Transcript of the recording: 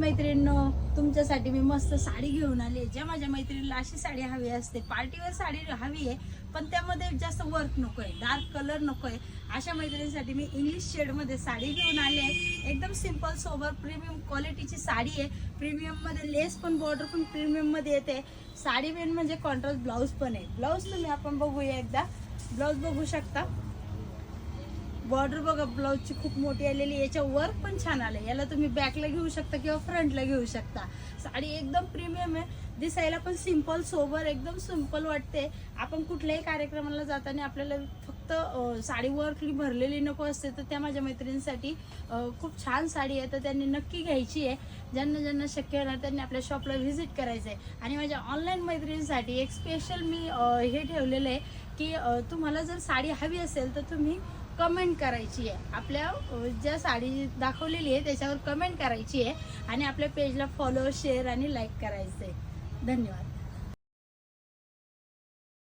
मैत्रिणींनो, तुमच्यासाठी मी मस्त साडी घेऊन आली. ज्या माझ्या मैत्रिणीला अशी साडी हवी असते, पार्टीवेअर साडी हवी आहे पण त्यामध्ये जास्त वर्क नको आहे, डार्क कलर नको आहे, अशा मैत्रिणींसाठी मी इंग्लिश शेडमध्ये साडी घेऊन आली आहे. एकदम सिंपल सोबर प्रीमियम क्वालिटीची साडी आहे. प्रीमियममध्ये लेस पण बॉर्डर पण प्रीमियममध्ये येते. साडी मेन म्हणजे कॉन्ट्रास्ट ब्लाऊज पण आहे. ब्लाऊज तुम्ही आपण बघूया एकदा. ब्लाऊज बघू शकता, बॉर्डर बघा ब्लाऊजची खूप मोठी आलेली. याच्या वर्क पण छान आले. याला तुम्ही बॅकला घेऊ शकता किंवा फ्रंटला घेऊ शकता. साडी एकदम प्रीमियम आहे, दिसायला पण सिंपल सोबर एकदम सिंपल वाटते. आपण कुठल्याही कार्यक्रमाला जाताना आपल्याला फक्त साडी वर्कली भरलेली नको असते, तर त्या माझ्या मैत्रिणींसाठी खूप छान साडी आहे, तर त्यांनी नक्की घ्यायची आहे. ज्यांना ज्यांना शक्य होणार त्यांनी आपल्या शॉपला व्हिजिट करायचं आहे. आणि माझ्या ऑनलाईन मैत्रिणींसाठी एक स्पेशल मी हे ठेवलेलं आहे की तुम्हाला जर साडी हवी असेल तर तुम्ही कमेंट करायची आहे. आपल्या ज्या साडी दाखवलेली आहे त्याच्यावर कमेंट करायची आहे आणि आपल्या पेजला फॉलो, शेअर आणि लाईक करायचं आहे. धन्यवाद.